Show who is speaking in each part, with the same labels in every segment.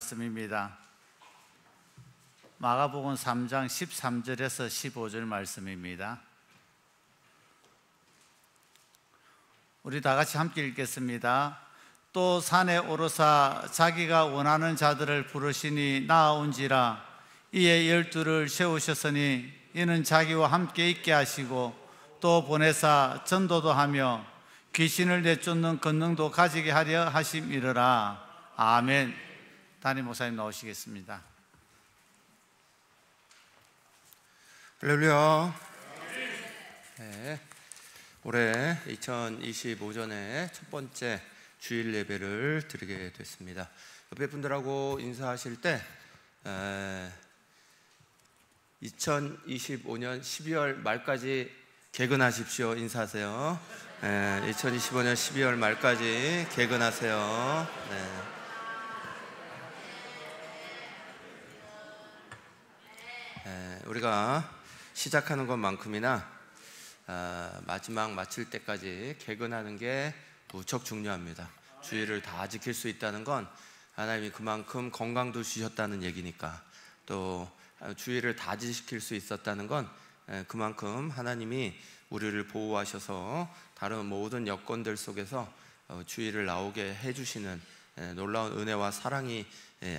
Speaker 1: 말씀입니다. 마가복음 3장 13절에서 15절 말씀입니다. 우리 다 같이 함께 읽겠습니다. 또 산에 오르사 자기가 원하는 자들을 부르시니 나아온지라. 이에 12를 세우셨으니 이는 자기와 함께 있게 하시고 또 보내사 전도도 하며 귀신을 내쫓는 권능도 가지게 하려 하심이러라. 아멘. 담임 목사님 나오시겠습니다.
Speaker 2: 할렐루야. 네, 올해 2025년에 첫 번째 주일 예배를 드리게 됐습니다. 옆에 분들하고 인사하실 때 2025년 12월 말까지 개근하십시오. 인사하세요. 2025년 12월 말까지 개근하세요. 우리가 시작하는 것만큼이나 마지막 마칠 때까지 개근하는 게 무척 중요합니다. 주일을 다 지킬 수 있다는 건 하나님이 그만큼 건강도 주셨다는 얘기니까, 또 주일을 다 지킬 수 있었다는 건 그만큼 하나님이 우리를 보호하셔서 다른 모든 여건들 속에서 주일을 나오게 해주시는 놀라운 은혜와 사랑이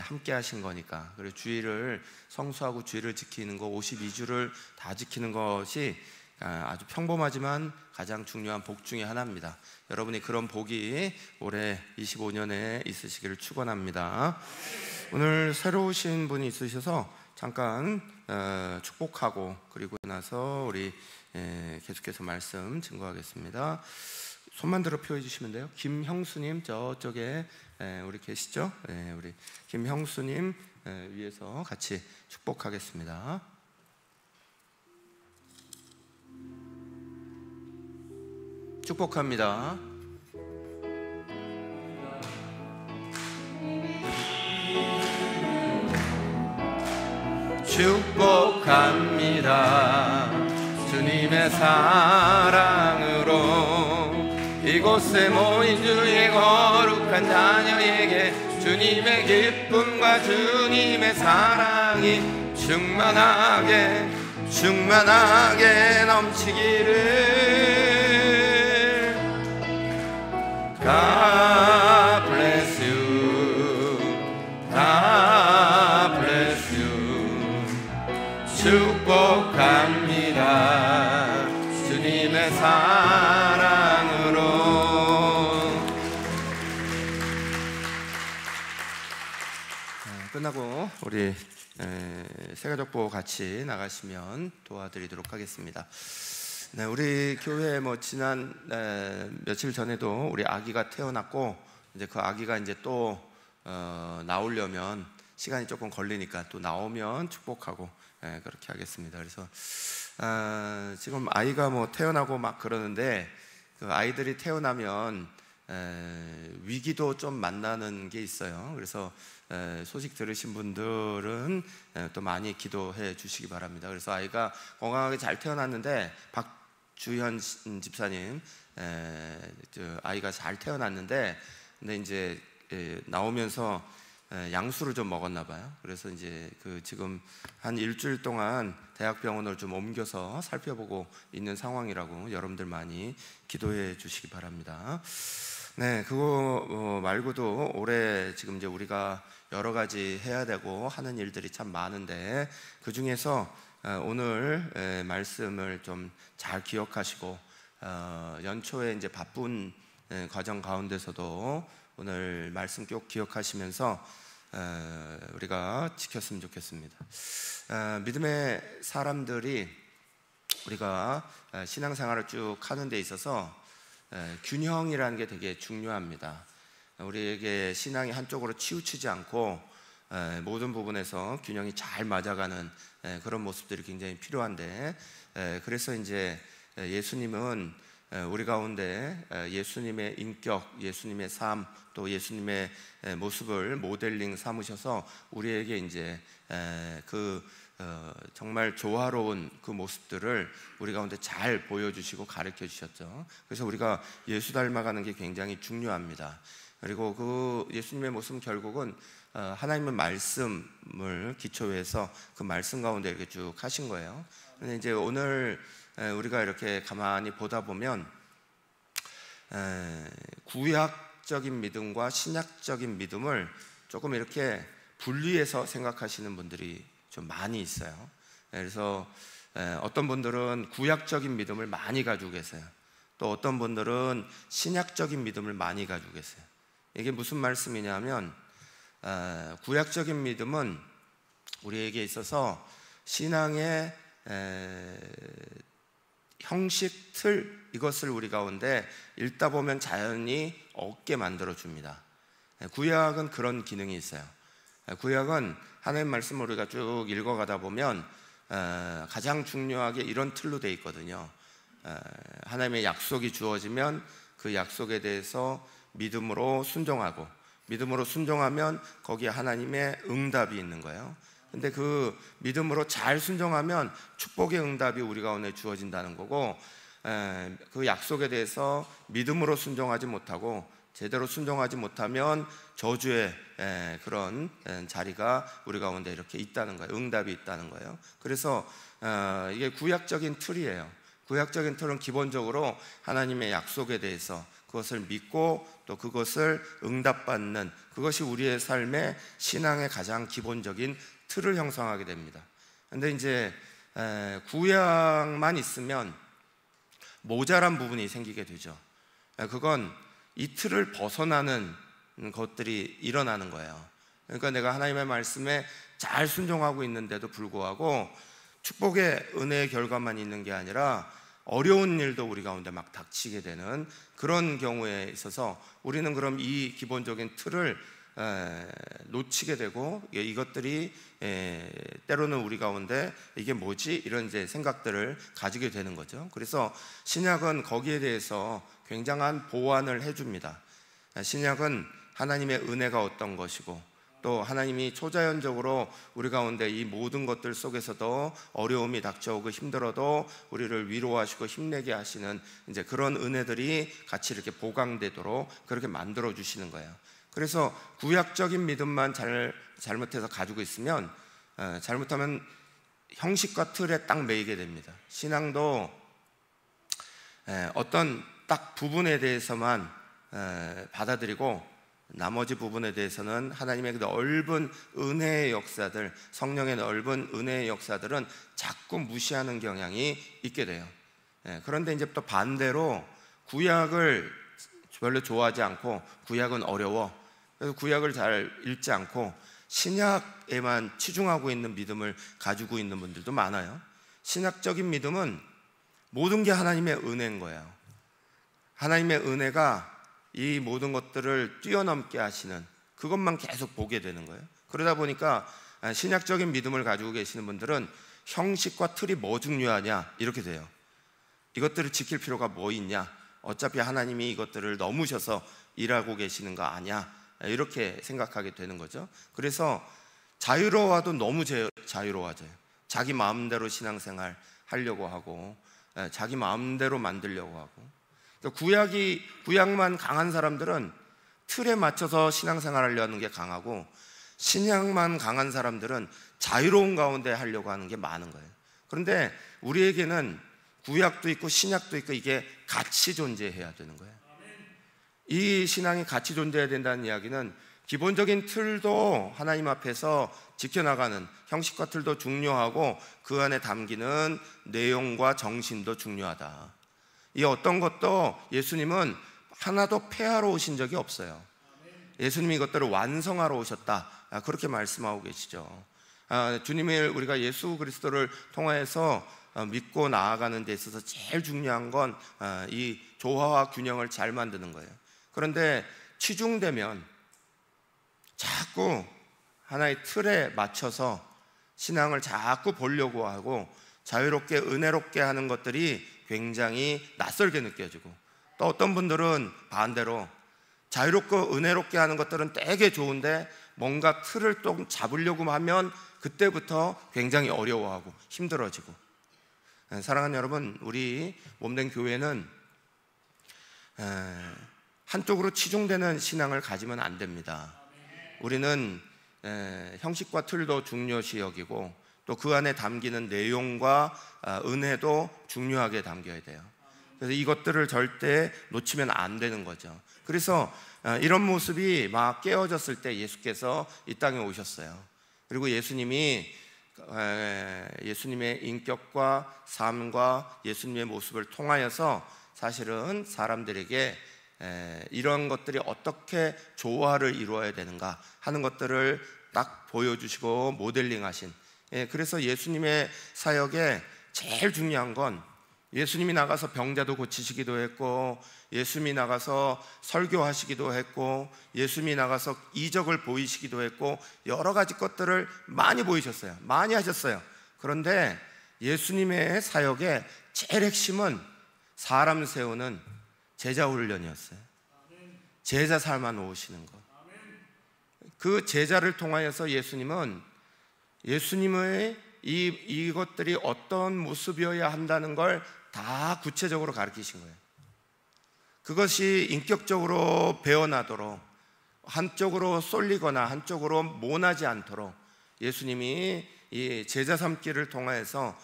Speaker 2: 함께 하신 거니까. 그리고 주일을 성수하고 주일을 지키는 거, 52주를 다 지키는 것이 아주 평범하지만 가장 중요한 복 중에 하나입니다. 여러분이 그런 복이 올해 25년에 있으시기를 축원합니다. 오늘 새로 오신 분이 있으셔서 잠깐 축복하고 그리고 나서 우리 계속해서 말씀 증거하겠습니다. 손만 들어 표해 주시면 돼요. 김형수님 저쪽에 우리 계시죠? 우리 김형수님 위에서 같이 축복하겠습니다. 축복합니다. 축복합니다. 주님의 사랑으로 이곳에 모인 주의 거룩한 자녀에게 주님의 기쁨과 주님의 사랑이 충만하게 넘치기를. God bless you, God bless you. 축복합니다. 주님의 사랑으로. 끝나고 우리 새가족보 같이 나가시면 도와드리도록 하겠습니다. 네, 우리 교회에 지난 며칠 전에도 우리 아기가 태어났고, 이제 그 아기가 이제 또 나오려면 시간이 조금 걸리니까 또 나오면 축복하고 그렇게 하겠습니다. 그래서 지금 아이가 태어나고 막 그러는데, 그 아이들이 태어나면 위기도 좀 만나는 게 있어요. 그래서 소식 들으신 분들은 또 많이 기도해 주시기 바랍니다. 그래서 아이가 건강하게 잘 태어났는데, 박주현 집사님 아이가 잘 태어났는데, 근데 이제 나오면서 양수를 좀 먹었나 봐요. 그래서 이제 지금 한 일주일 동안 대학병원을 좀 옮겨서 살펴보고 있는 상황이라고 여러분들 많이 기도해 주시기 바랍니다. 네, 그거 말고도 올해 지금 이제 우리가 여러 가지 해야 되고 하는 일들이 참 많은데, 그 중에서 오늘 말씀을 좀 잘 기억하시고 연초에 이제 바쁜 과정 가운데서도 오늘 말씀 꼭 기억하시면서 우리가 지켰으면 좋겠습니다. 믿음의 사람들이 우리가 신앙생활을 쭉 하는 데 있어서 균형이라는 게 되게 중요합니다. 우리에게 신앙이 한쪽으로 치우치지 않고 모든 부분에서 균형이 잘 맞아가는 그런 모습들이 굉장히 필요한데, 그래서 이제 예수님은 우리 가운데 예수님의 인격, 예수님의 삶, 또 예수님의 모습을 모델링 삼으셔서 우리에게 이제 정말 조화로운 그 모습들을 우리 가운데 잘 보여주시고 가르쳐 주셨죠. 그래서 우리가 예수 닮아가는 게 굉장히 중요합니다. 그리고 그 예수님의 모습은 결국은 하나님의 말씀을 기초해서 그 말씀 가운데 이렇게 쭉 하신 거예요. 근데 이제 오늘 우리가 이렇게 가만히 보다 보면 구약적인 믿음과 신약적인 믿음을 조금 이렇게 분리해서 생각하시는 분들이 좀 많이 있어요. 그래서 어떤 분들은 구약적인 믿음을 많이 가지고 계세요. 또 어떤 분들은 신약적인 믿음을 많이 가지고 계세요. 이게 무슨 말씀이냐면 구약적인 믿음은 우리에게 있어서 신앙의 형식, 틀, 이것을 우리 가운데 읽다 보면 자연히 얻게 만들어줍니다. 구약은 그런 기능이 있어요. 구약은 하나님 말씀을 우리가 쭉 읽어가다 보면 가장 중요하게 이런 틀로 되어 있거든요. 하나님의 약속이 주어지면 그 약속에 대해서 믿음으로 순종하고, 믿음으로 순종하면 거기에 하나님의 응답이 있는 거예요. 근데 그 믿음으로 잘 순종하면 축복의 응답이 우리 가운데 주어진다는 거고, 그 약속에 대해서 믿음으로 순종하지 못하고 제대로 순종하지 못하면 저주의 그런 자리가 우리 가운데 이렇게 있다는 거예요. 응답이 있다는 거예요. 그래서 이게 구약적인 틀이에요. 구약적인 틀은 기본적으로 하나님의 약속에 대해서 그것을 믿고 또 그것을 응답받는, 그것이 우리의 삶의 신앙의 가장 기본적인 틀을 형성하게 됩니다. 그런데 이제 구약만 있으면 모자란 부분이 생기게 되죠. 그건 이 틀을 벗어나는 것들이 일어나는 거예요. 그러니까 내가 하나님의 말씀에 잘 순종하고 있는데도 불구하고 축복의 은혜의 결과만 있는 게 아니라 어려운 일도 우리 가운데 막 닥치게 되는 그런 경우에 있어서 우리는 그럼 이 기본적인 틀을 놓치게 되고, 이것들이 때로는 우리 가운데 이게 뭐지? 이런 이제 생각들을 가지게 되는 거죠. 그래서 신약은 거기에 대해서 굉장한 보완을 해줍니다. 신약은 하나님의 은혜가 어떤 것이고, 또 하나님이 초자연적으로 우리 가운데 이 모든 것들 속에서도 어려움이 닥쳐오고 힘들어도 우리를 위로하시고 힘내게 하시는 이제 그런 은혜들이 같이 이렇게 보강되도록 그렇게 만들어 주시는 거예요. 그래서 구약적인 믿음만 잘못해서 가지고 있으면 잘못하면 형식과 틀에 딱 매이게 됩니다. 신앙도 어떤 딱 부분에 대해서만 받아들이고 나머지 부분에 대해서는 하나님의 넓은 은혜의 역사들, 성령의 넓은 은혜의 역사들은 자꾸 무시하는 경향이 있게 돼요. 그런데 이제 또 반대로 구약을 별로 좋아하지 않고 구약은 어려워, 그래서 구약을 잘 읽지 않고 신약에만 치중하고 있는 믿음을 가지고 있는 분들도 많아요. 신약적인 믿음은 모든 게 하나님의 은혜인 거예요. 하나님의 은혜가 이 모든 것들을 뛰어넘게 하시는 그것만 계속 보게 되는 거예요. 그러다 보니까 신약적인 믿음을 가지고 계시는 분들은 형식과 틀이 뭐 중요하냐 이렇게 돼요. 이것들을 지킬 필요가 뭐 있냐, 어차피 하나님이 이것들을 넘으셔서 일하고 계시는 거 아냐, 이렇게 생각하게 되는 거죠. 그래서 자유로워도 너무 자유로워져요. 자기 마음대로 신앙생활 하려고 하고 자기 마음대로 만들려고 하고. 구약만 강한 사람들은 틀에 맞춰서 신앙생활 하려는 게 강하고, 신약만 강한 사람들은 자유로운 가운데 하려고 하는 게 많은 거예요. 그런데 우리에게는 구약도 있고 신약도 있고 이게 같이 존재해야 되는 거예요. 이 신앙이 같이 존재해야 된다는 이야기는 기본적인 틀도 하나님 앞에서 지켜나가는 형식과 틀도 중요하고 그 안에 담기는 내용과 정신도 중요하다. 이 어떤 것도 예수님은 하나도 폐하러 오신 적이 없어요. 예수님이 이것들을 완성하러 오셨다, 그렇게 말씀하고 계시죠. 주님을 우리가 예수 그리스도를 통해서 믿고 나아가는 데 있어서 제일 중요한 건 이 조화와 균형을 잘 만드는 거예요. 그런데 치중되면 자꾸 하나의 틀에 맞춰서 신앙을 자꾸 보려고 하고 자유롭게 은혜롭게 하는 것들이 굉장히 낯설게 느껴지고, 또 어떤 분들은 반대로 자유롭고 은혜롭게 하는 것들은 되게 좋은데 뭔가 틀을 좀 잡으려고 하면 그때부터 굉장히 어려워하고 힘들어지고. 사랑하는 여러분, 우리 몸된 교회는 한쪽으로 치중되는 신앙을 가지면 안 됩니다. 우리는 형식과 틀도 중요시 여기고 또 그 안에 담기는 내용과 은혜도 중요하게 담겨야 돼요. 그래서 이것들을 절대 놓치면 안 되는 거죠. 그래서 이런 모습이 막 깨어졌을 때 예수께서 이 땅에 오셨어요. 그리고 예수님의 인격과 삶과 예수님의 모습을 통하여서 사실은 사람들에게 이런 것들이 어떻게 조화를 이루어야 되는가 하는 것들을 딱 보여주시고 모델링하신, 그래서 예수님의 사역에 제일 중요한 건 예수님이 나가서 병자도 고치시기도 했고, 예수님이 나가서 설교하시기도 했고, 예수님이 나가서 이적을 보이시기도 했고, 여러 가지 것들을 많이 보이셨어요. 많이 하셨어요. 그런데 예수님의 사역의 제일 핵심은 사람 세우는 제자 훈련이었어요. 제자 삶아 놓으시는 것. 그 제자를 통하여서 예수님의 이것들이 어떤 모습이어야 한다는 걸 다 구체적으로 가르치신 거예요. 그것이 인격적으로 배어나도록, 한쪽으로 쏠리거나 한쪽으로 모나지 않도록 예수님이 이 제자 삼기를 통해서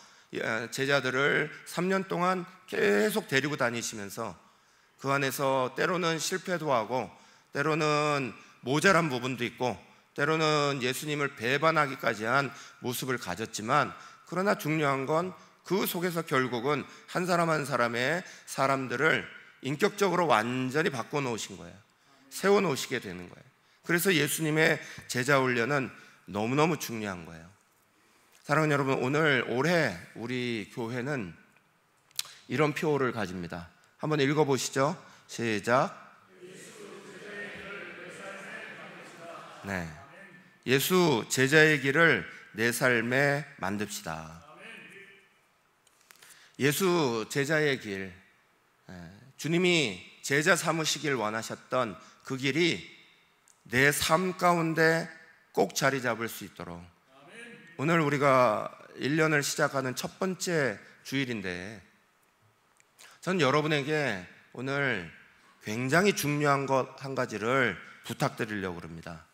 Speaker 2: 제자들을 3년 동안 계속 데리고 다니시면서 그 안에서 때로는 실패도 하고, 때로는 모자란 부분도 있고, 때로는 예수님을 배반하기까지 한 모습을 가졌지만, 그러나 중요한 건 그 속에서 결국은 한 사람 한 사람의 사람들을 인격적으로 완전히 바꿔놓으신 거예요. 세워놓으시게 되는 거예요. 그래서 예수님의 제자 훈련은 너무너무 중요한 거예요. 사랑하는 여러분, 올해 우리 교회는 이런 표를 가집니다. 한번 읽어보시죠. 시작. 네, 예수 제자의 길을 내 삶에 만듭시다. 예수 제자의 길, 주님이 제자 삼으시길 원하셨던 그 길이 내 삶 가운데 꼭 자리 잡을 수 있도록, 오늘 우리가 1년을 시작하는 첫 번째 주일인데, 저는 여러분에게 오늘 굉장히 중요한 것 한 가지를 부탁드리려고 합니다.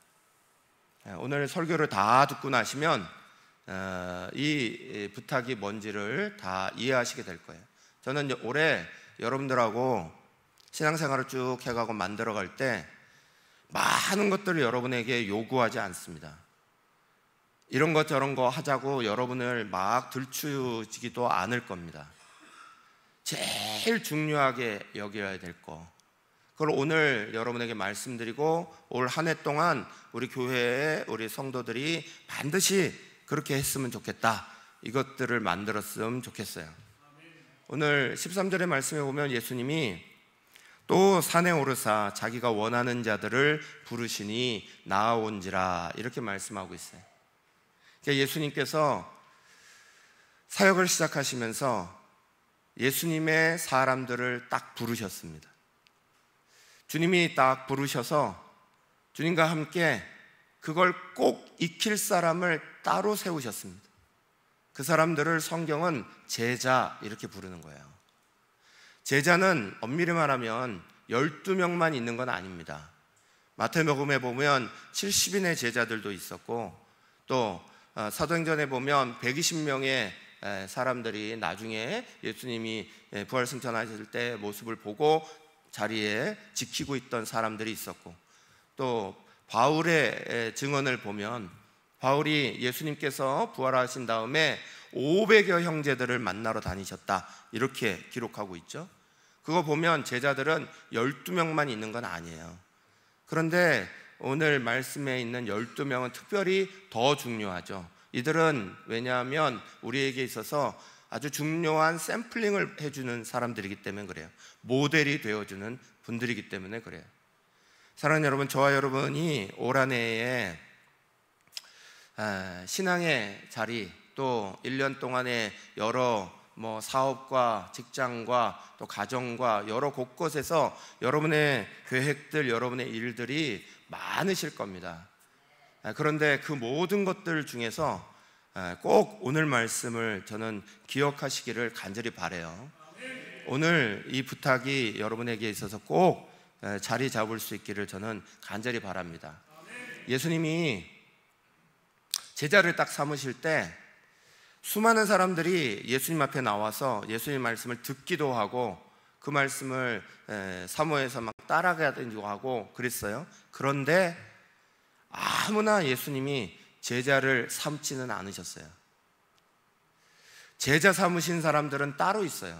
Speaker 2: 오늘 설교를 다 듣고 나시면 이 부탁이 뭔지를 다 이해하시게 될 거예요. 저는 올해 여러분들하고 신앙생활을 쭉 해가고 만들어갈 때 많은 것들을 여러분에게 요구하지 않습니다. 이런 것 저런 거 하자고 여러분을 막 들추지기도 않을 겁니다. 제일 중요하게 여겨야 될 거, 그걸 오늘 여러분에게 말씀드리고, 올 한 해 동안 우리 교회에 우리 성도들이 반드시 그렇게 했으면 좋겠다, 이것들을 만들었으면 좋겠어요. 오늘 13절의 말씀에 보면 예수님이 또 산에 오르사 자기가 원하는 자들을 부르시니 나아온지라, 이렇게 말씀하고 있어요. 그러니까 예수님께서 사역을 시작하시면서 예수님의 사람들을 딱 부르셨습니다. 주님이 딱 부르셔서 주님과 함께 그걸 꼭 익힐 사람을 따로 세우셨습니다. 그 사람들을 성경은 제자 이렇게 부르는 거예요. 제자는 엄밀히 말하면 12명만 있는 건 아닙니다. 마태복음에 보면 70인의 제자들도 있었고, 또 사도행전에 보면 120명의 사람들이 나중에 예수님이 부활승천하실 때 모습을 보고 자리에 지키고 있던 사람들이 있었고, 또 바울의 증언을 보면 바울이 예수님께서 부활하신 다음에 500여 형제들을 만나러 다니셨다, 이렇게 기록하고 있죠. 그거 보면 제자들은 12명만 있는 건 아니에요. 그런데 오늘 말씀에 있는 12명은 특별히 더 중요하죠. 이들은 왜냐하면 우리에게 있어서 아주 중요한 샘플링을 해주는 사람들이기 때문에 그래요. 모델이 되어주는 분들이기 때문에 그래요. 사랑하는 여러분, 저와 여러분이 올 한 해에 신앙의 자리, 또 1년 동안의 여러 사업과 직장과 또 가정과 여러 곳곳에서 여러분의 계획들, 여러분의 일들이 많으실 겁니다. 그런데 그 모든 것들 중에서 꼭 오늘 말씀을 저는 기억하시기를 간절히 바라요. 오늘 이 부탁이 여러분에게 있어서 꼭 자리 잡을 수 있기를 저는 간절히 바랍니다. 예수님이 제자를 딱 삼으실 때 수많은 사람들이 예수님 앞에 나와서 예수님 말씀을 듣기도 하고 그 말씀을 사모해서 막 따라가기도 하고 그랬어요. 그런데 아무나 예수님이 제자를 삼지는 않으셨어요. 제자 삼으신 사람들은 따로 있어요.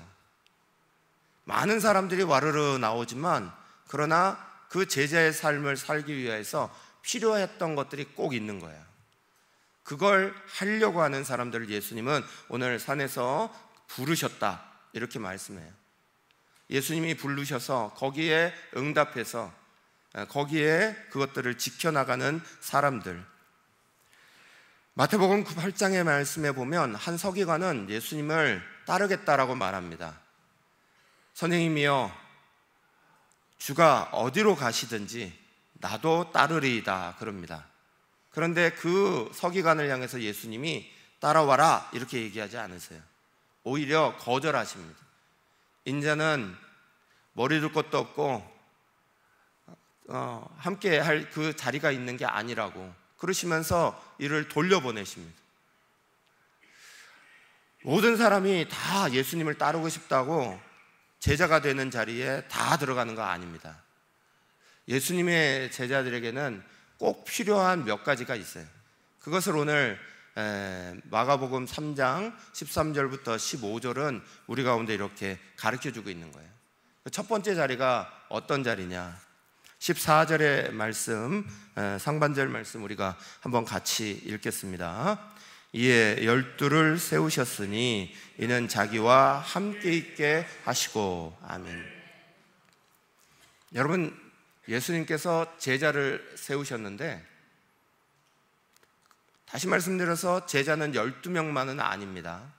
Speaker 2: 많은 사람들이 와르르 나오지만 그러나 그 제자의 삶을 살기 위해서 필요했던 것들이 꼭 있는 거예요. 그걸 하려고 하는 사람들을 예수님은 오늘 산에서 부르셨다 이렇게 말씀해요. 예수님이 부르셔서 거기에 응답해서 거기에 그것들을 지켜나가는 사람들. 마태복음 8장의 말씀에 보면 한 서기관은 예수님을 따르겠다라고 말합니다. 선생님이여, 주가 어디로 가시든지 나도 따르리이다 그럽니다. 그런데 그 서기관을 향해서 예수님이 따라와라 이렇게 얘기하지 않으세요. 오히려 거절하십니다. 인자는 머리 둘 것도 없고 함께 할 그 자리가 있는 게 아니라고 그러시면서 이를 돌려보내십니다. 모든 사람이 다 예수님을 따르고 싶다고 제자가 되는 자리에 다 들어가는 거 아닙니다. 예수님의 제자들에게는 꼭 필요한 몇 가지가 있어요. 그것을 오늘 마가복음 3장 13절부터 15절은 우리 가운데 이렇게 가르쳐주고 있는 거예요. 첫 번째 자리가 어떤 자리냐? 14절의 말씀, 상반절 말씀 우리가 한번 같이 읽겠습니다. 이에 12를 세우셨으니 이는 자기와 함께 있게 하시고. 아멘. 여러분, 예수님께서 제자를 세우셨는데 다시 말씀드려서 제자는 12명만은 아닙니다.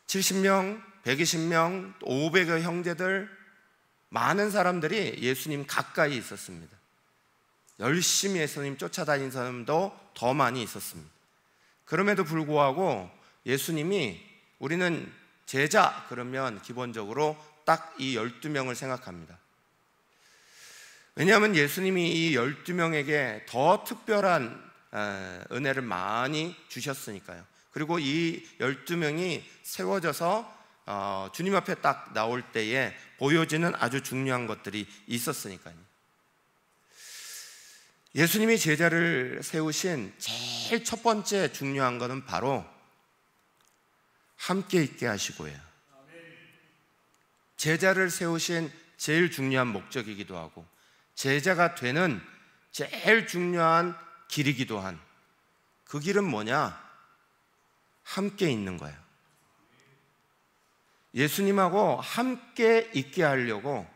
Speaker 2: 70명, 120명, 500의 형제들, 많은 사람들이 예수님 가까이 있었습니다. 열심히 예수님 쫓아다닌 사람도 더 많이 있었습니다. 그럼에도 불구하고 예수님이 우리는 제자 그러면 기본적으로 딱 이 12명을 생각합니다. 왜냐하면 예수님이 이 12명에게 더 특별한 은혜를 많이 주셨으니까요. 그리고 이 12명이 세워져서 주님 앞에 딱 나올 때에 보여지는 아주 중요한 것들이 있었으니까요. 예수님이 제자를 세우신 제일 첫 번째 중요한 것은 바로 함께 있게 하시고요. 제자를 세우신 제일 중요한 목적이기도 하고 제자가 되는 제일 중요한 길이기도 한 그 길은 뭐냐? 함께 있는 거예요. 예수님하고 함께 있게 하려고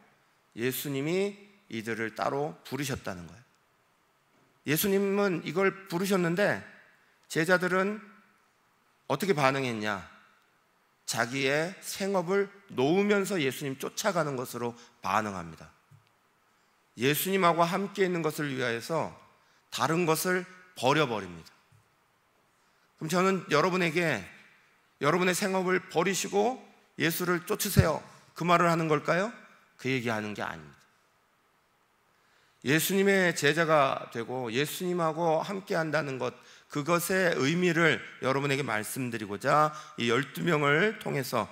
Speaker 2: 예수님이 이들을 따로 부르셨다는 거예요. 예수님은 이걸 부르셨는데 제자들은 어떻게 반응했냐? 자기의 생업을 놓으면서 예수님 쫓아가는 것으로 반응합니다. 예수님하고 함께 있는 것을 위하여서 다른 것을 버려버립니다. 그럼 저는 여러분에게 여러분의 생업을 버리시고 예수를 쫓으세요, 그 말을 하는 걸까요? 그 얘기하는 게 아닙니다. 예수님의 제자가 되고 예수님하고 함께 한다는 것, 그것의 의미를 여러분에게 말씀드리고자 이 12명을 통해서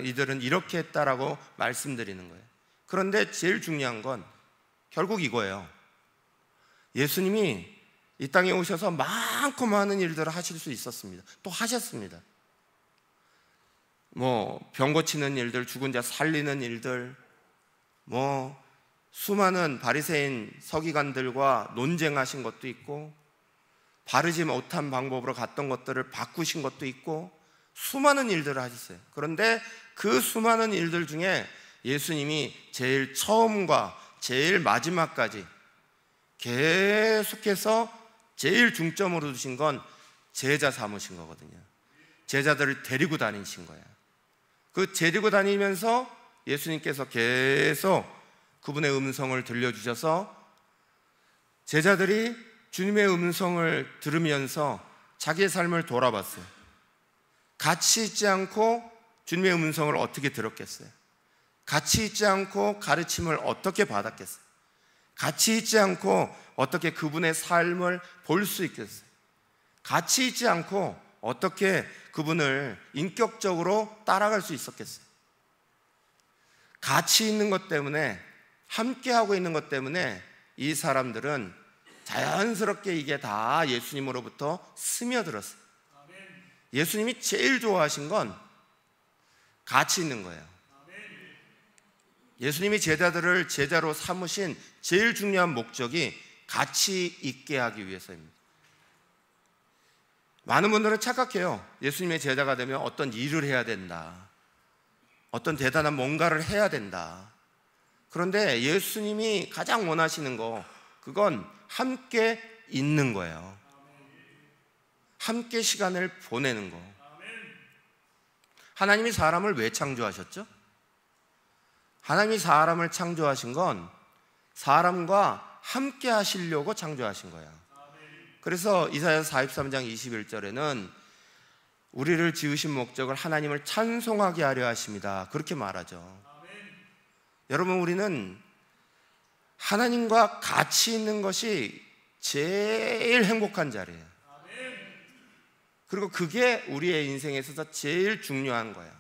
Speaker 2: 이들은 이렇게 했다라고 말씀드리는 거예요. 그런데 제일 중요한 건 결국 이거예요. 예수님이 이 땅에 오셔서 많고 많은 일들을 하실 수 있었습니다. 또 하셨습니다. 병 고치는 일들, 죽은 자 살리는 일들, 수많은 바리새인 서기관들과 논쟁하신 것도 있고, 바르지 못한 방법으로 갔던 것들을 바꾸신 것도 있고, 수많은 일들을 하셨어요. 그런데 그 수많은 일들 중에 예수님이 제일 처음과 제일 마지막까지 계속해서 제일 중점으로 두신 건 제자 삼으신 거거든요. 제자들을 데리고 다니신 거예요. 그 데리고 다니면서 예수님께서 계속 그분의 음성을 들려주셔서 제자들이 주님의 음성을 들으면서 자기의 삶을 돌아봤어요. 같이 있지 않고 주님의 음성을 어떻게 들었겠어요? 같이 있지 않고 가르침을 어떻게 받았겠어요? 같이 있지 않고 어떻게 그분의 삶을 볼 수 있겠어요? 같이 있지 않고 어떻게 그분을 인격적으로 따라갈 수 있었겠어요? 같이 있는 것 때문에, 함께하고 있는 것 때문에 이 사람들은 자연스럽게 이게 다 예수님으로부터 스며들었어요. 예수님이 제일 좋아하신 건 같이 있는 거예요. 예수님이 제자들을 제자로 삼으신 제일 중요한 목적이 같이 있게 하기 위해서입니다. 많은 분들은 착각해요. 예수님의 제자가 되면 어떤 일을 해야 된다, 어떤 대단한 뭔가를 해야 된다. 그런데 예수님이 가장 원하시는 거, 그건 함께 있는 거예요. 함께 시간을 보내는 거. 하나님이 사람을 왜 창조하셨죠? 하나님이 사람을 창조하신 건 사람과 함께 하시려고 창조하신 거예요. 그래서 이사야서 43장 21절에는 우리를 지으신 목적을 하나님을 찬송하게 하려 하십니다, 그렇게 말하죠. 여러분, 우리는 하나님과 같이 있는 것이 제일 행복한 자리예요. 그리고 그게 우리의 인생에 있어서 제일 중요한 거예요.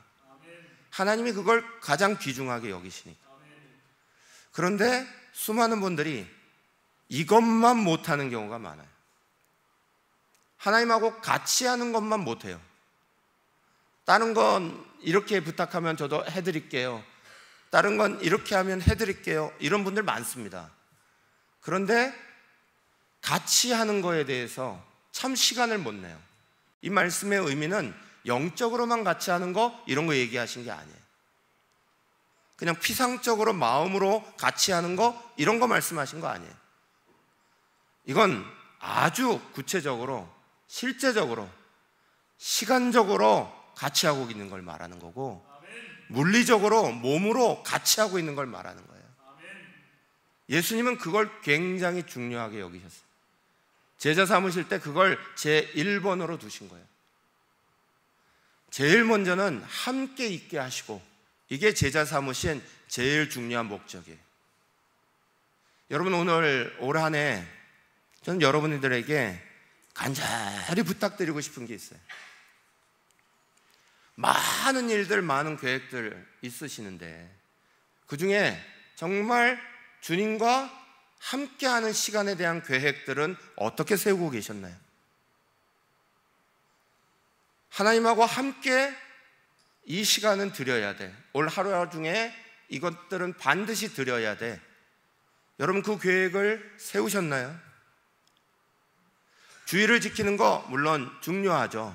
Speaker 2: 하나님이 그걸 가장 귀중하게 여기시니까. 그런데 수많은 분들이 이것만 못하는 경우가 많아요. 하나님하고 같이 하는 것만 못해요. 다른 건 이렇게 부탁하면 저도 해드릴게요, 다른 건 이렇게 하면 해드릴게요, 이런 분들 많습니다. 그런데 같이 하는 거에 대해서 참 시간을 못 내요. 이 말씀의 의미는 영적으로만 같이 하는 거, 이런 거 얘기하신 게 아니에요. 그냥 피상적으로 마음으로 같이 하는 거, 이런 거 말씀하신 거 아니에요. 이건 아주 구체적으로, 실제적으로, 시간적으로 같이 하고 있는 걸 말하는 거고, 물리적으로 몸으로 같이 하고 있는 걸 말하는 거예요. 예수님은 그걸 굉장히 중요하게 여기셨어요. 제자 삼으실 때 그걸 제1번으로 두신 거예요. 제일 먼저는 함께 있게 하시고, 이게 제자 삼으신 제일 중요한 목적이에요. 여러분, 오늘 올 한 해 저는 여러분들에게 간절히 부탁드리고 싶은 게 있어요. 많은 일들, 많은 계획들 있으시는데 그 중에 정말 주님과 함께하는 시간에 대한 계획들은 어떻게 세우고 계셨나요? 하나님하고 함께 이 시간은 드려야 돼, 올 하루 중에 이것들은 반드시 드려야 돼, 여러분 그 계획을 세우셨나요? 주일을 지키는 거 물론 중요하죠.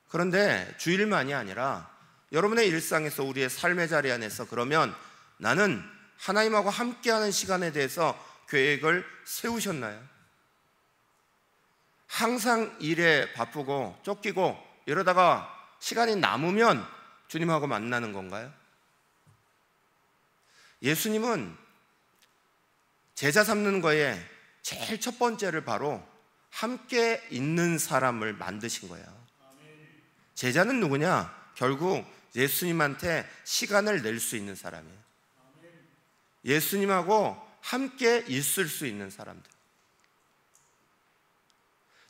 Speaker 2: 그런데 주일만이 아니라 여러분의 일상에서, 우리의 삶의 자리 안에서, 그러면 나는 하나님하고 함께하는 시간에 대해서 계획을 세우셨나요? 항상 일에 바쁘고 쫓기고 이러다가 시간이 남으면 주님하고 만나는 건가요? 예수님은 제자 삼는 거에 제일 첫 번째를 바로 함께 있는 사람을 만드신 거예요. 제자는 누구냐? 결국 예수님한테 시간을 낼 수 있는 사람이에요. 예수님하고 함께 있을 수 있는 사람들.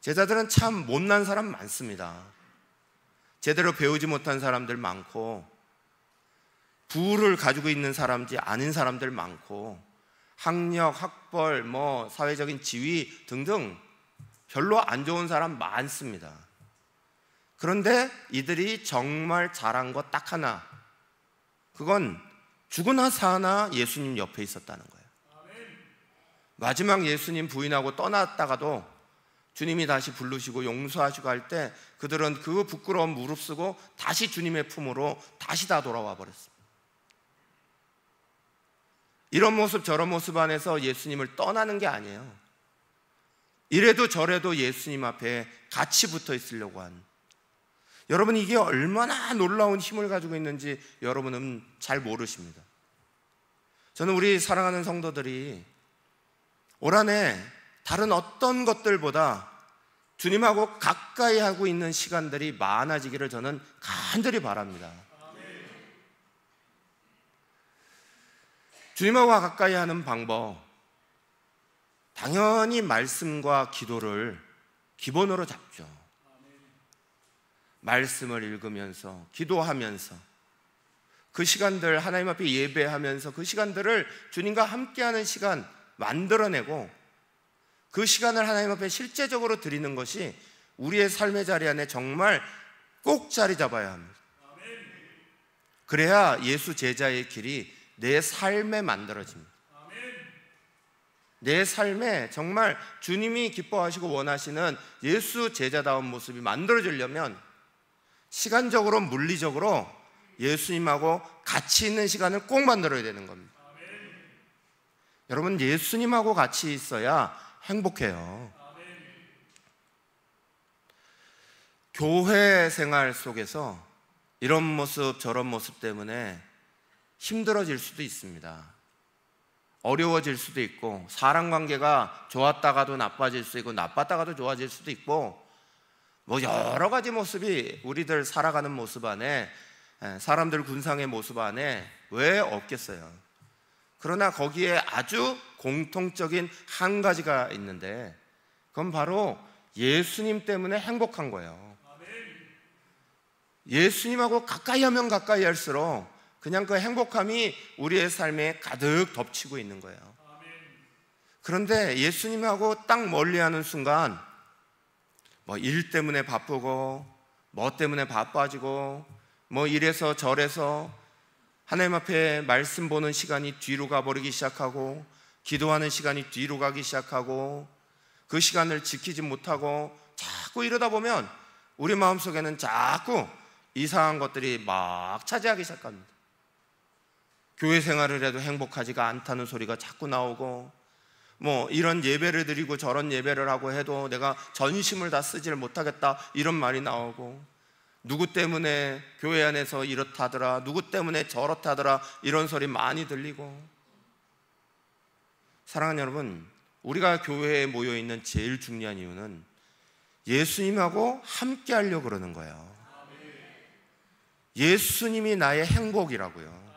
Speaker 2: 제자들은 참 못난 사람 많습니다. 제대로 배우지 못한 사람들 많고, 부를 가지고 있는 사람이 아닌 사람들 많고, 학력, 학벌, 사회적인 지위 등등 별로 안 좋은 사람 많습니다. 그런데 이들이 정말 잘한 것 딱 하나, 그건 죽으나 사나 예수님 옆에 있었다는 거예요. 마지막 예수님 부인하고 떠났다가도 주님이 다시 부르시고 용서하시고 할 때 그들은 그 부끄러운 무릅쓰고 다시 주님의 품으로 다시 다 돌아와 버렸습니다. 이런 모습 저런 모습 안에서 예수님을 떠나는 게 아니에요. 이래도 저래도 예수님 앞에 같이 붙어 있으려고 한, 여러분 이게 얼마나 놀라운 힘을 가지고 있는지 여러분은 잘 모르십니다. 저는 우리 사랑하는 성도들이 올 한 해 다른 어떤 것들보다 주님하고 가까이 하고 있는 시간들이 많아지기를 저는 간절히 바랍니다. 주님하고 가까이 하는 방법, 당연히 말씀과 기도를 기본으로 잡죠. 말씀을 읽으면서 기도하면서 그 시간들 하나님 앞에 예배하면서 그 시간들을 주님과 함께하는 시간 만들어내고 그 시간을 하나님 앞에 실제적으로 드리는 것이 우리의 삶의 자리 안에 정말 꼭 자리 잡아야 합니다. 그래야 예수 제자의 길이 내 삶에 만들어집니다. 내 삶에 정말 주님이 기뻐하시고 원하시는 예수 제자다운 모습이 만들어지려면 시간적으로 물리적으로 예수님하고 같이 있는 시간을 꼭 만들어야 되는 겁니다. 여러분, 예수님하고 같이 있어야 행복해요. 교회 생활 속에서 이런 모습 저런 모습 때문에 힘들어질 수도 있습니다. 어려워질 수도 있고, 사람 관계가 좋았다가도 나빠질 수 있고, 나빴다가도 좋아질 수도 있고, 뭐 여러 가지 모습이 우리들 살아가는 모습 안에, 사람들 군상의 모습 안에 왜 없겠어요? 그러나 거기에 아주 공통적인 한 가지가 있는데, 그건 바로 예수님 때문에 행복한 거예요. 예수님하고 가까이 하면 가까이 할수록 그냥 그 행복함이 우리의 삶에 가득 덮치고 있는 거예요. 그런데 예수님하고 딱 멀리하는 순간 뭐 일 때문에 바쁘고, 뭐 때문에 바빠지고, 뭐 이래서 저래서 하나님 앞에 말씀 보는 시간이 뒤로 가버리기 시작하고, 기도하는 시간이 뒤로 가기 시작하고, 그 시간을 지키지 못하고 자꾸 이러다 보면 우리 마음속에는 자꾸 이상한 것들이 막 차지하기 시작합니다. 교회 생활을 해도 행복하지가 않다는 소리가 자꾸 나오고, 뭐 이런 예배를 드리고 저런 예배를 하고 해도 내가 전심을 다 쓰지를 못하겠다, 이런 말이 나오고, 누구 때문에 교회 안에서 이렇다더라, 누구 때문에 저렇다더라, 이런 소리 많이 들리고. 사랑하는 여러분, 우리가 교회에 모여있는 제일 중요한 이유는 예수님하고 함께 하려고 그러는 거예요. 예수님이 나의 행복이라고요.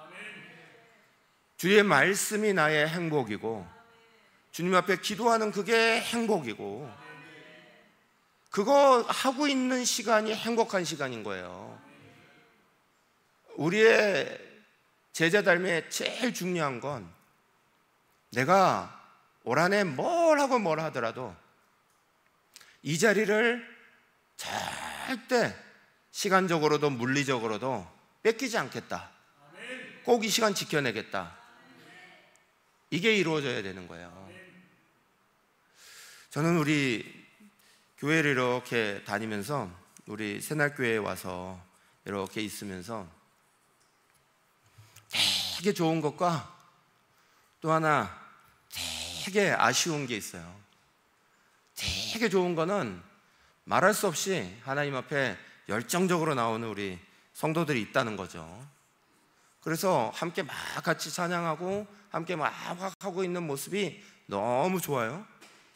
Speaker 2: 주의 말씀이 나의 행복이고, 주님 앞에 기도하는 그게 행복이고, 그거 하고 있는 시간이 행복한 시간인 거예요. 우리의 제자 닮에 제일 중요한 건 내가 올 한해 뭘 하고 뭘 하더라도 이 자리를 절대 시간적으로도 물리적으로도 뺏기지 않겠다. 꼭 이 시간 지켜내겠다. 이게 이루어져야 되는 거예요. 저는 우리 교회를 이렇게 다니면서, 우리 새날교회에 와서 이렇게 있으면서 되게 좋은 것과 또 하나 되게 아쉬운 게 있어요. 되게 좋은 거는 말할 수 없이 하나님 앞에 열정적으로 나오는 우리 성도들이 있다는 거죠. 그래서 함께 막 같이 찬양하고 함께 막 하고 있는 모습이 너무 좋아요.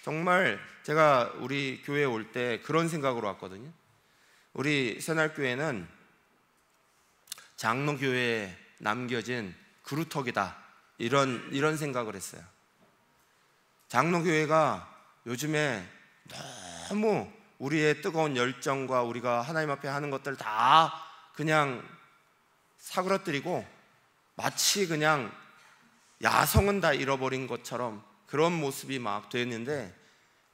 Speaker 2: 정말 제가 우리 교회에 올 때 그런 생각으로 왔거든요. 우리 새날교회는 장로교회에 남겨진 그루터기다, 이런 생각을 했어요. 장로교회가 요즘에 너무 우리의 뜨거운 열정과 우리가 하나님 앞에 하는 것들 다 그냥 사그러뜨리고 마치 그냥 야성은 다 잃어버린 것처럼 그런 모습이 막 되었는데,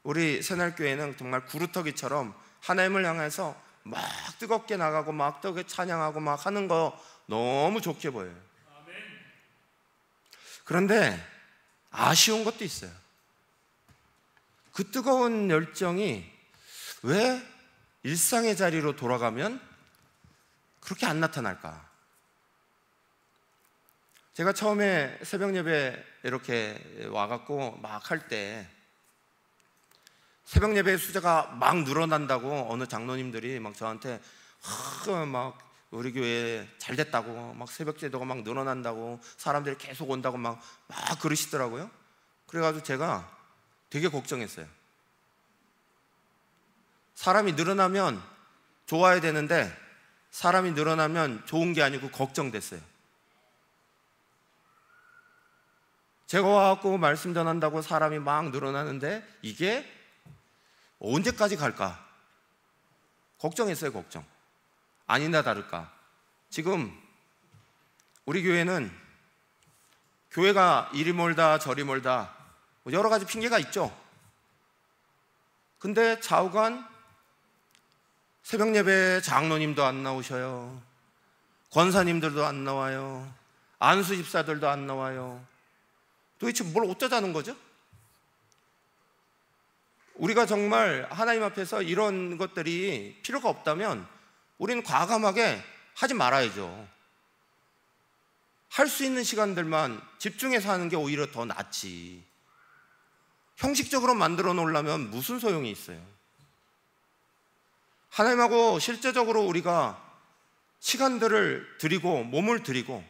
Speaker 2: 우리 새날교회는 정말 구루터기처럼 하나님을 향해서 막 뜨겁게 나가고 막 뜨겁게 찬양하고 막 하는 거 너무 좋게 보여요. 그런데 아쉬운 것도 있어요. 그 뜨거운 열정이 왜 일상의 자리로 돌아가면 그렇게 안 나타날까? 제가 처음에 새벽 예배 이렇게 와갖고 막 할 때 새벽 예배 수제가 막 늘어난다고 어느 장로님들이 막 저한테 막 우리 교회 잘 됐다고, 막 새벽 제도가 막 늘어난다고, 사람들이 계속 온다고 막 그러시더라고요. 그래가지고 제가 되게 걱정했어요. 사람이 늘어나면 좋아야 되는데 사람이 늘어나면 좋은 게 아니고 걱정됐어요. 제가 와갖고 말씀 전한다고 사람이 막 늘어나는데 이게 언제까지 갈까? 걱정했어요, 걱정. 아니나 다를까 지금 우리 교회는 교회가 이리 멀다 저리 멀다 여러 가지 핑계가 있죠. 근데 좌우간 새벽 예배 장로님도 안 나오셔요. 권사님들도 안 나와요. 안수 집사들도 안 나와요. 도대체 뭘 어쩌자는 거죠? 우리가 정말 하나님 앞에서 이런 것들이 필요가 없다면 우리는 과감하게 하지 말아야죠. 할 수 있는 시간들만 집중해서 하는 게 오히려 더 낫지. 형식적으로 만들어 놓으려면 무슨 소용이 있어요? 하나님하고 실제적으로 우리가 시간들을 드리고 몸을 드리고,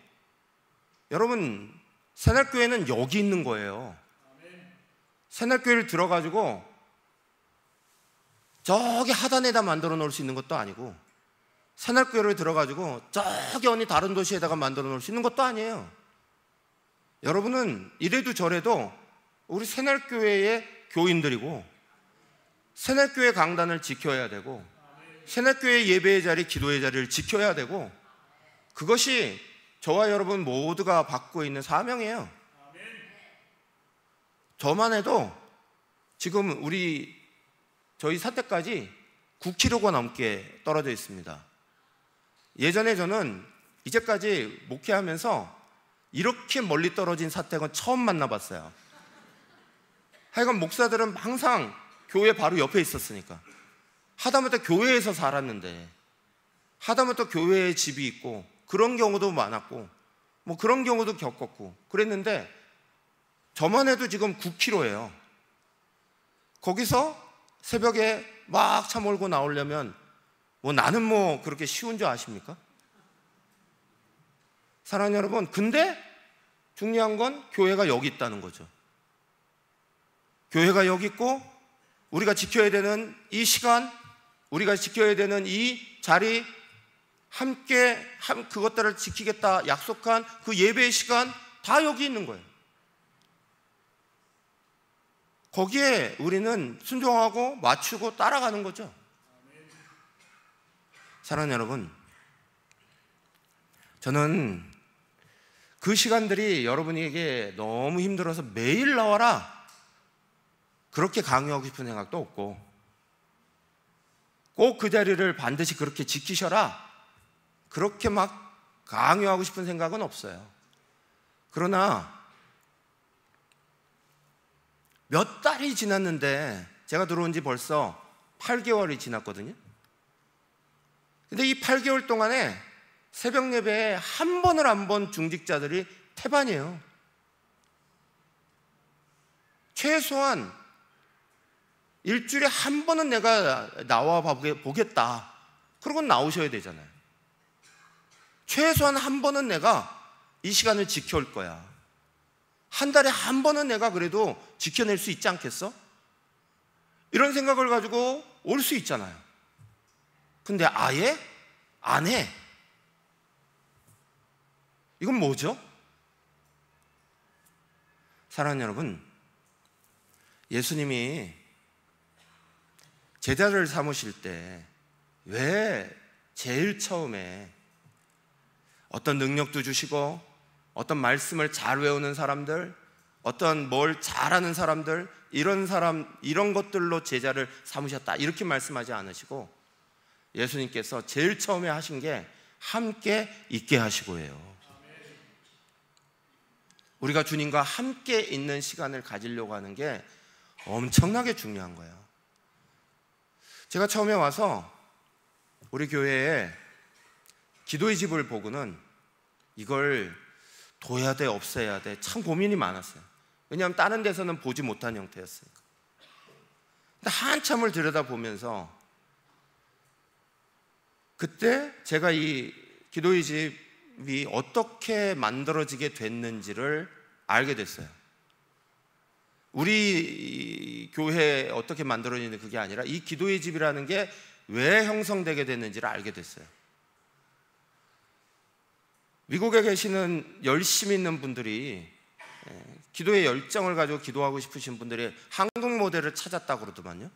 Speaker 2: 여러분 새날교회는 여기 있는 거예요. 새날교회를 들어가지고 저기 하단에다 만들어 놓을 수 있는 것도 아니고, 새날교회를 들어가지고 저기 어느 다른 도시에다가 만들어 놓을 수 있는 것도 아니에요. 여러분은 이래도 저래도 우리 새날교회의 교인들이고, 새날교회 강단을 지켜야 되고, 새날교회 예배의 자리, 기도의 자리를 지켜야 되고, 그것이 저와 여러분 모두가 받고 있는 사명이에요. 저만 해도 지금 저희 사태까지 9kg가 넘게 떨어져 있습니다. 예전에 저는 이제까지 목회하면서 이렇게 멀리 떨어진 사택은 처음 만나봤어요. 하여간 목사들은 항상 교회 바로 옆에 있었으니까, 하다못해 교회에서 살았는데, 하다못해 교회에 집이 있고 그런 경우도 많았고 뭐 그런 경우도 겪었고 그랬는데, 저만 해도 지금 9kg예요. 거기서 새벽에 막 차 몰고 나오려면 나는 그렇게 쉬운 줄 아십니까? 사랑하는 여러분, 근데 중요한 건 교회가 여기 있다는 거죠. 교회가 여기 있고, 우리가 지켜야 되는 이 시간, 우리가 지켜야 되는 이 자리, 함께 그것들을 지키겠다 약속한 그 예배의 시간 다 여기 있는 거예요. 거기에 우리는 순종하고 맞추고 따라가는 거죠. 사랑하는 여러분, 저는 그 시간들이 여러분에게 너무 힘들어서 매일 나와라 그렇게 강요하고 싶은 생각도 없고, 꼭 그 자리를 반드시 그렇게 지키셔라 그렇게 막 강요하고 싶은 생각은 없어요. 그러나 몇 달이 지났는데, 제가 들어온 지 벌써 8개월이 지났거든요. 근데 이 8개월 동안에 새벽 예배에 한 번을 안 본 중직자들이 태반이에요. 최소한 일주일에 한 번은 내가 나와 보겠다, 그러고 나오셔야 되잖아요. 최소한 한 번은 내가 이 시간을 지켜올 거야. 한 달에 한 번은 내가 그래도 지켜낼 수 있지 않겠어? 이런 생각을 가지고 올 수 있잖아요. 근데 아예 안 해. 이건 뭐죠? 사랑하는 여러분, 예수님이 제자를 삼으실 때 왜 제일 처음에 어떤 능력도 주시고, 어떤 말씀을 잘 외우는 사람들, 어떤 뭘 잘하는 사람들, 이런 것들로 제자를 삼으셨다 이렇게 말씀하지 않으시고, 예수님께서 제일 처음에 하신 게 함께 있게 하시고예요. 우리가 주님과 함께 있는 시간을 가지려고 하는 게 엄청나게 중요한 거예요. 제가 처음에 와서 우리 교회에 기도의 집을 보고는 이걸 둬야 돼, 없애야 돼, 참 고민이 많았어요. 왜냐하면 다른 데서는 보지 못한 형태였으니까. 근데 한참을 들여다보면서 그때 제가 이 기도의 집이 어떻게 만들어지게 됐는지를 알게 됐어요. 우리 교회에 어떻게 만들어지는 그게 아니라 이 기도의 집이라는 게 왜 형성되게 됐는지를 알게 됐어요. 미국에 계시는 열심히 있는 분들이, 기도의 열정을 가지고 기도하고 싶으신 분들이 한국 모델을 찾았다고 그러더만요.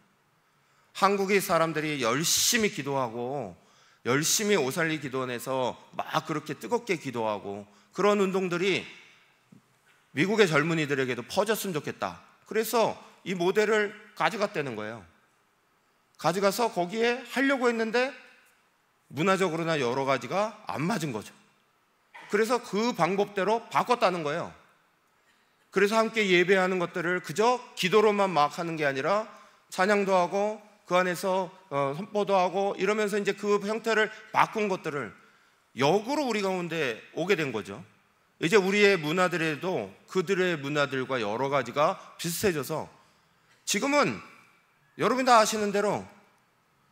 Speaker 2: 한국의 사람들이 열심히 기도하고 열심히 오살리 기도원에서 막 그렇게 뜨겁게 기도하고 그런 운동들이 미국의 젊은이들에게도 퍼졌으면 좋겠다. 그래서 이 모델을 가져갔다는 거예요. 가져가서 거기에 하려고 했는데 문화적으로나 여러 가지가 안 맞은 거죠. 그래서 그 방법대로 바꿨다는 거예요. 그래서 함께 예배하는 것들을 그저 기도로만 막 하는 게 아니라 찬양도 하고 그 안에서 선포도 하고 이러면서 이제 그 형태를 바꾼 것들을 역으로 우리 가운데 오게 된 거죠. 이제 우리의 문화들에도 그들의 문화들과 여러 가지가 비슷해져서 지금은 여러분이 다 아시는 대로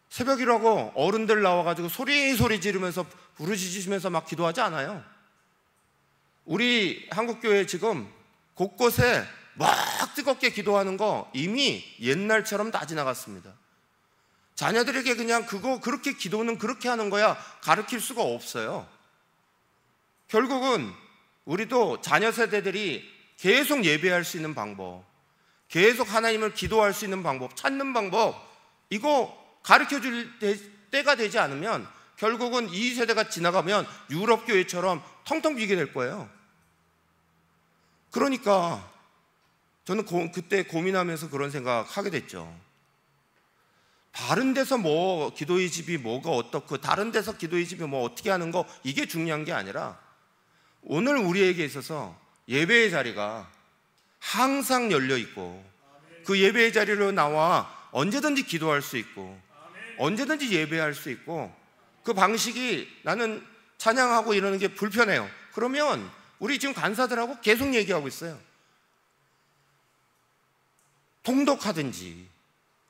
Speaker 2: 새벽이라고 어른들 나와가지고 소리 지르면서 부르짖으시면서 막 기도하지 않아요. 우리 한국교회 지금 곳곳에 막 뜨겁게 기도하는 거 이미 옛날처럼 다 지나갔습니다. 자녀들에게 그냥 그거 그렇게 기도는 그렇게 하는 거야 가르칠 수가 없어요. 결국은 우리도 자녀 세대들이 계속 예배할 수 있는 방법, 계속 하나님을 기도할 수 있는 방법, 찾는 방법, 이거 가르쳐 줄 때가 되지 않으면 결국은 이 세대가 지나가면 유럽 교회처럼 텅텅 비게 될 거예요. 그러니까 저는 그때 고민하면서 그런 생각하게 됐죠. 다른 데서 뭐 기도의 집이 뭐가 어떻고 다른 데서 기도의 집이 뭐 어떻게 하는 거 이게 중요한 게 아니라 오늘 우리에게 있어서 예배의 자리가 항상 열려 있고 그 예배의 자리로 나와 언제든지 기도할 수 있고 언제든지 예배할 수 있고 그 방식이 나는 찬양하고 이러는 게 불편해요. 그러면 우리 지금 간사들하고 계속 얘기하고 있어요. 통독하든지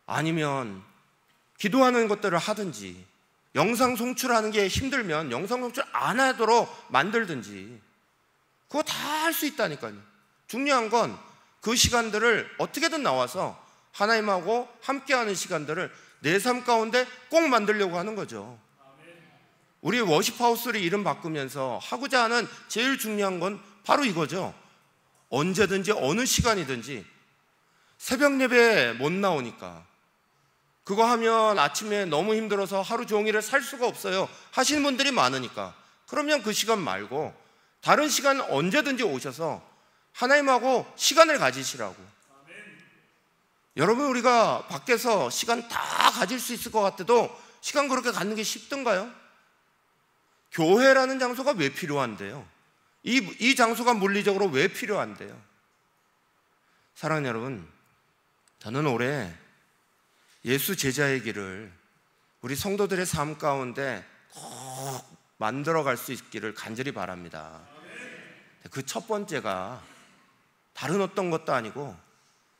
Speaker 2: 아니면 기도하는 것들을 하든지 영상 송출하는 게 힘들면 영상 송출 안 하도록 만들든지 그거 다 할 수 있다니까요. 중요한 건 그 시간들을 어떻게든 나와서 하나님하고 함께하는 시간들을 내 삶 가운데 꼭 만들려고 하는 거죠. 우리 워십하우스를 이름 바꾸면서 하고자 하는 제일 중요한 건 바로 이거죠. 언제든지 어느 시간이든지 새벽 예배 못 나오니까 그거 하면 아침에 너무 힘들어서 하루 종일을 살 수가 없어요 하시는 분들이 많으니까 그러면 그 시간 말고 다른 시간 언제든지 오셔서 하나님하고 시간을 가지시라고. 여러분 우리가 밖에서 시간 다 가질 수 있을 것 같아도 시간 그렇게 갖는 게 쉽던가요? 교회라는 장소가 왜 필요한데요? 이 장소가 물리적으로 왜 필요한데요? 사랑하는 여러분, 저는 올해 예수 제자의 길을 우리 성도들의 삶 가운데 꼭 만들어갈 수 있기를 간절히 바랍니다. 그 첫 번째가 다른 어떤 것도 아니고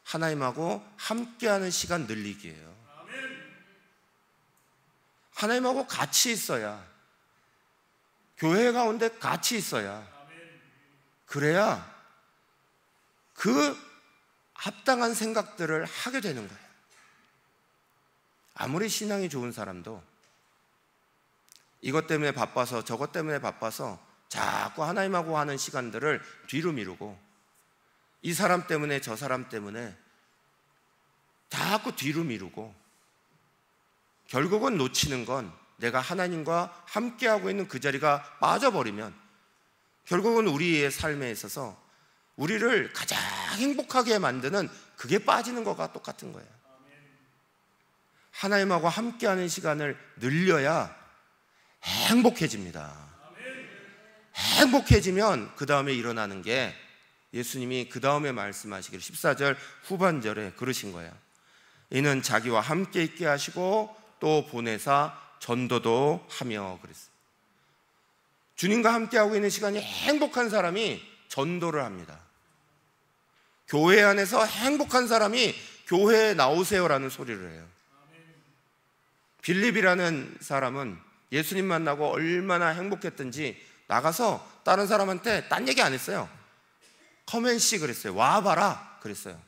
Speaker 2: 하나님하고 함께하는 시간 늘리기예요. 하나님하고 같이 있어야, 교회 가운데 같이 있어야, 그래야 그 합당한 생각들을 하게 되는 거예요. 아무리 신앙이 좋은 사람도 이것 때문에 바빠서 저것 때문에 바빠서 자꾸 하나님하고 하는 시간들을 뒤로 미루고 이 사람 때문에 저 사람 때문에 자꾸 뒤로 미루고 결국은 놓치는 건 내가 하나님과 함께하고 있는 그 자리가 빠져버리면 결국은 우리의 삶에 있어서 우리를 가장 행복하게 만드는 그게 빠지는 것과 똑같은 거예요. 하나님하고 함께하는 시간을 늘려야 행복해집니다. 행복해지면 그 다음에 일어나는 게 예수님이 그 다음에 말씀하시기를 14절 후반절에 그러신 거예요. 이는 자기와 함께 있게 하시고 또 보내사 전도도 하며 그랬어요. 주님과 함께하고 있는 시간이 행복한 사람이 전도를 합니다. 교회 안에서 행복한 사람이 교회에 나오세요라는 소리를 해요. 빌립이라는 사람은 예수님 만나고 얼마나 행복했던지 나가서 다른 사람한테 딴 얘기 안 했어요. Come and see 그랬어요. 와봐라 그랬어요.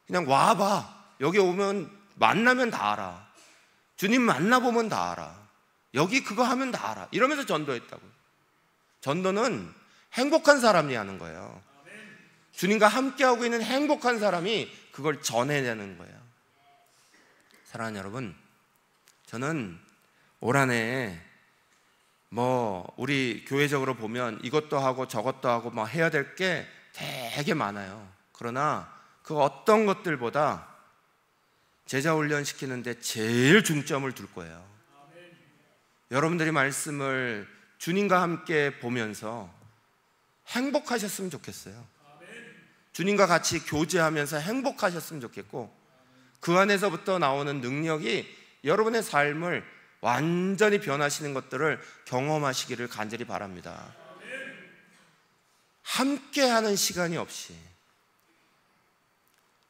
Speaker 2: 그냥 와봐. 여기 오면 만나면 다 알아. 주님 만나보면 다 알아. 여기 그거 하면 다 알아. 이러면서 전도했다고요. 전도는 행복한 사람이 하는 거예요. 주님과 함께하고 있는 행복한 사람이 그걸 전해내는 거예요. 사랑하는 여러분, 저는 올 한해 우리 교회적으로 보면 이것도 하고 저것도 하고 해야 될 게 되게 많아요. 그러나 그 어떤 것들보다 제자 훈련 시키는데 제일 중점을 둘 거예요. 여러분들이 말씀을 주님과 함께 보면서 행복하셨으면 좋겠어요. 주님과 같이 교제하면서 행복하셨으면 좋겠고, 그 안에서부터 나오는 능력이 여러분의 삶을 완전히 변화시키는 것들을 경험하시기를 간절히 바랍니다. 함께하는 시간이 없이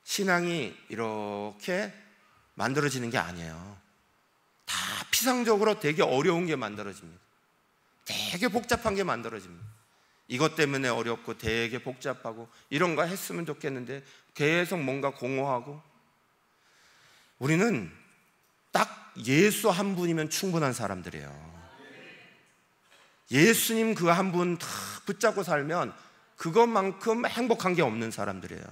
Speaker 2: 신앙이 이렇게 만들어지는 게 아니에요. 다 피상적으로 되게 어려운 게 만들어집니다. 되게 복잡한 게 만들어집니다. 이것 때문에 어렵고 되게 복잡하고 이런 거 했으면 좋겠는데 계속 뭔가 공허하고, 우리는 딱 예수 한 분이면 충분한 사람들이에요. 예수님 그 한 분 다 붙잡고 살면 그것만큼 행복한 게 없는 사람들이에요.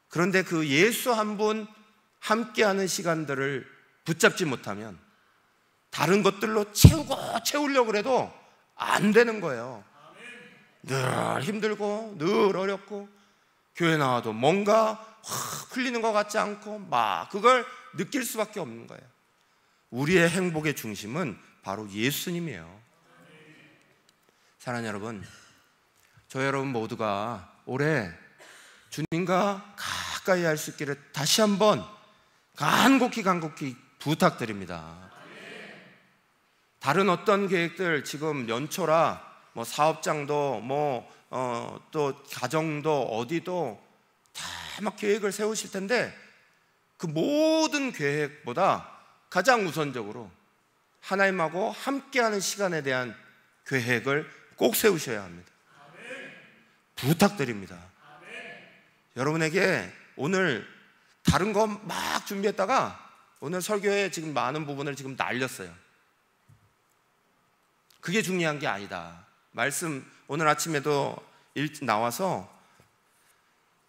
Speaker 2: 그런데 그 예수 한 분 함께하는 시간들을 붙잡지 못하면 다른 것들로 채우려고 해도 안 되는 거예요. 늘 힘들고 늘 어렵고 교회 나와도 뭔가 풀리는 것 같지 않고 그걸 느낄 수밖에 없는 거예요. 우리의 행복의 중심은 바로 예수님이에요. 사랑하는 여러분, 저 여러분 모두가 올해 주님과 가까이 할 수 있기를 다시 한번 간곡히 부탁드립니다. 다른 어떤 계획들 지금 연초라 사업장도 또 가정도 어디도 다 막 계획을 세우실 텐데, 그 모든 계획보다 가장 우선적으로 하나님하고 함께하는 시간에 대한 계획을 꼭 세우셔야 합니다. 부탁드립니다. 여러분에게 오늘 다른 거 막 준비했다가 오늘 설교에 지금 많은 부분을 지금 날렸어요. 그게 중요한 게 아니다. 말씀 오늘 아침에도 나와서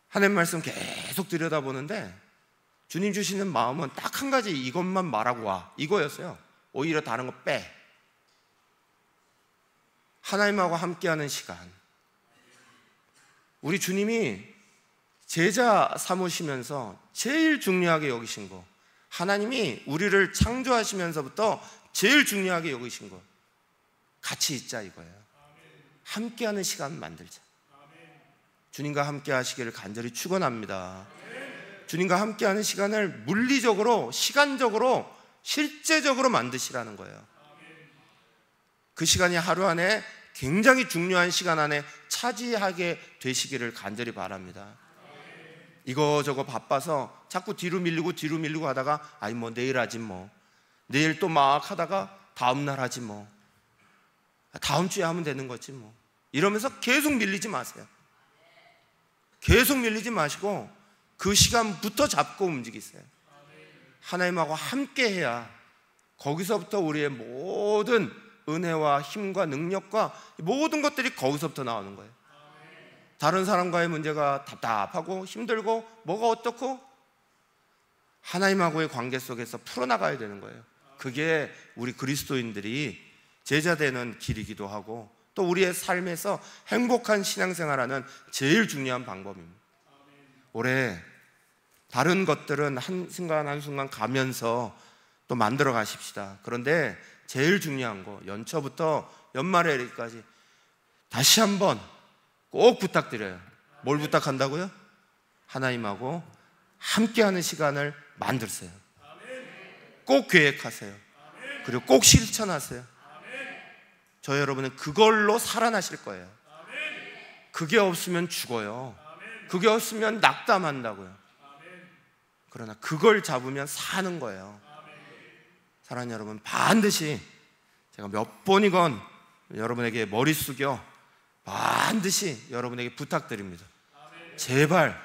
Speaker 2: 하나님 말씀 계속 들여다보는데 주님 주시는 마음은 딱 한 가지, 이것만 말하고 와, 이거였어요. 오히려 다른 거 빼. 하나님하고 함께하는 시간. 우리 주님이 제자 삼으시면서 제일 중요하게 여기신 거, 하나님이 우리를 창조하시면서부터 제일 중요하게 여기신 거, 같이 있자 이거예요. 함께하는 시간 만들자. 주님과 함께 하시기를 간절히 축원합니다. 주님과 함께하는 시간을 물리적으로, 시간적으로, 실제적으로 만드시라는 거예요. 그 시간이 하루 안에 굉장히 중요한 시간 안에 차지하게 되시기를 간절히 바랍니다. 이거저거 바빠서 자꾸 뒤로 밀리고 하다가 내일 하지 내일 또 막 하다가 다음날 하지 다음 주에 하면 되는 거지 이러면서 계속 밀리지 마세요. 계속 밀리지 마시고 그 시간부터 잡고 움직이세요. 하나님하고 함께 해야 거기서부터 우리의 모든 은혜와 힘과 능력과 모든 것들이 거기서부터 나오는 거예요. 다른 사람과의 문제가 답답하고 힘들고 뭐가 어떻고 하나님하고의 관계 속에서 풀어나가야 되는 거예요. 그게 우리 그리스도인들이 제자되는 길이기도 하고 또 우리의 삶에서 행복한 신앙생활하는 제일 중요한 방법입니다. 올해 다른 것들은 한순간 한순간 가면서 또 만들어 가십시다. 그런데 제일 중요한 거, 연초부터 연말에 이르기까지 다시 한번 꼭 부탁드려요. 뭘 부탁한다고요? 하나님하고 함께하는 시간을 만들세요. 꼭 계획하세요. 그리고 꼭 실천하세요. 저 여러분은 그걸로 살아나실 거예요. 그게 없으면 죽어요. 그게 없으면 낙담한다고요. 그러나 그걸 잡으면 사는 거예요. 사랑하는 여러분, 반드시 제가 몇 번이건 여러분에게 머리 숙여 반드시 여러분에게 부탁드립니다. 제발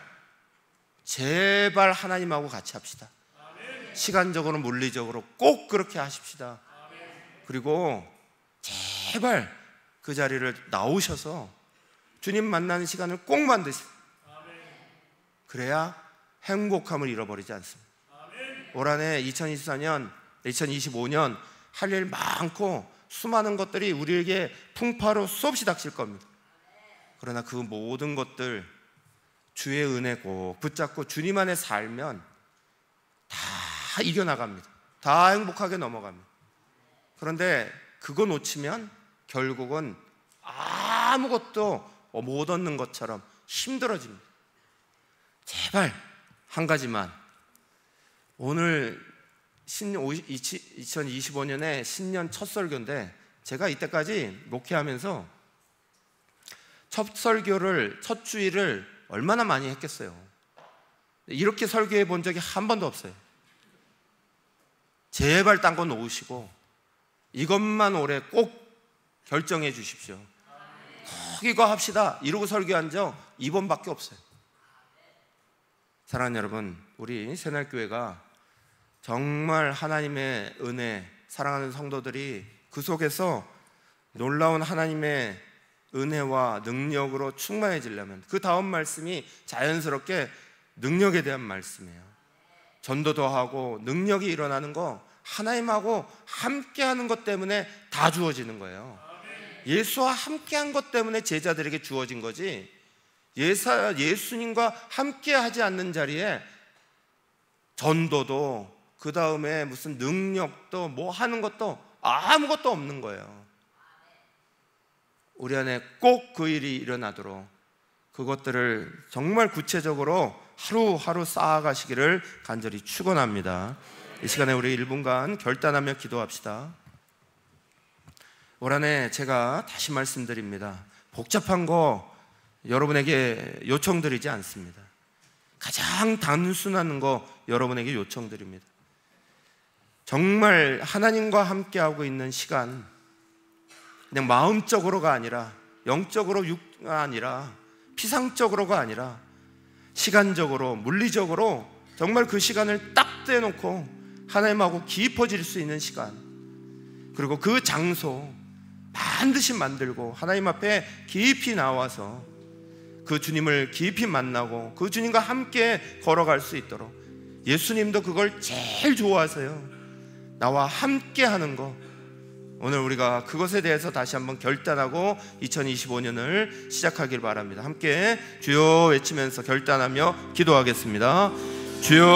Speaker 2: 하나님하고 같이 합시다. 시간적으로 물리적으로 꼭 그렇게 하십시다. 그리고 제발 그 자리를 나오셔서 주님 만나는 시간을 꼭 만드세요. 그래야 행복함을 잃어버리지 않습니다. 올 한해 2025년 할 일 많고 수많은 것들이 우리에게 풍파로 수없이 닥칠 겁니다. 그러나 그 모든 것들 주의 은혜 꼭 붙잡고 주님 안에 살면 다 이겨나갑니다. 다 행복하게 넘어갑니다. 그런데 그거 놓치면 결국은 아무것도 못 얻는 것처럼 힘들어집니다. 제발 한 가지만, 오늘 2025년에 신년 첫 설교인데 제가 이때까지 목회하면서 첫 설교를, 첫 주일을 얼마나 많이 했겠어요. 이렇게 설교해 본 적이 한 번도 없어요. 제발 딴 거 놓으시고 이것만 올해 꼭 결정해 주십시오. 꼭 이거 합시다 이러고 설교한 적 이번밖에 없어요. 사랑하는 여러분, 우리 새날교회가 정말 하나님의 은혜, 사랑하는 성도들이 그 속에서 놀라운 하나님의 은혜와 능력으로 충만해지려면 그 다음 말씀이 자연스럽게 능력에 대한 말씀이에요. 전도도 하고 능력이 일어나는 거 하나님하고 함께하는 것 때문에 다 주어지는 거예요. 예수와 함께한 것 때문에 제자들에게 주어진 거지, 예수님과 함께하지 않는 자리에 전도도 그 다음에 무슨 능력도 뭐 하는 것도 아무것도 없는 거예요. 우리 안에 꼭 그 일이 일어나도록 그것들을 정말 구체적으로 하루하루 쌓아가시기를 간절히 축원합니다. 이 시간에 우리 1분간 결단하며 기도합시다. 올 한해 제가 다시 말씀드립니다. 복잡한 거 여러분에게 요청드리지 않습니다. 가장 단순한 거 여러분에게 요청드립니다. 정말 하나님과 함께하고 있는 시간, 그냥 마음적으로가 아니라, 영적으로가 아니라, 피상적으로가 아니라 시간적으로, 물리적으로 정말 그 시간을 딱 떼놓고 하나님하고 깊어질 수 있는 시간, 그리고 그 장소 반드시 만들고 하나님 앞에 깊이 나와서 그 주님을 깊이 만나고 그 주님과 함께 걸어갈 수 있도록, 예수님도 그걸 제일 좋아하세요. 나와 함께 하는 거. 오늘 우리가 그것에 대해서 다시 한번 결단하고 2025년을 시작하길 바랍니다. 함께 주여 외치면서 결단하며 기도하겠습니다. 주여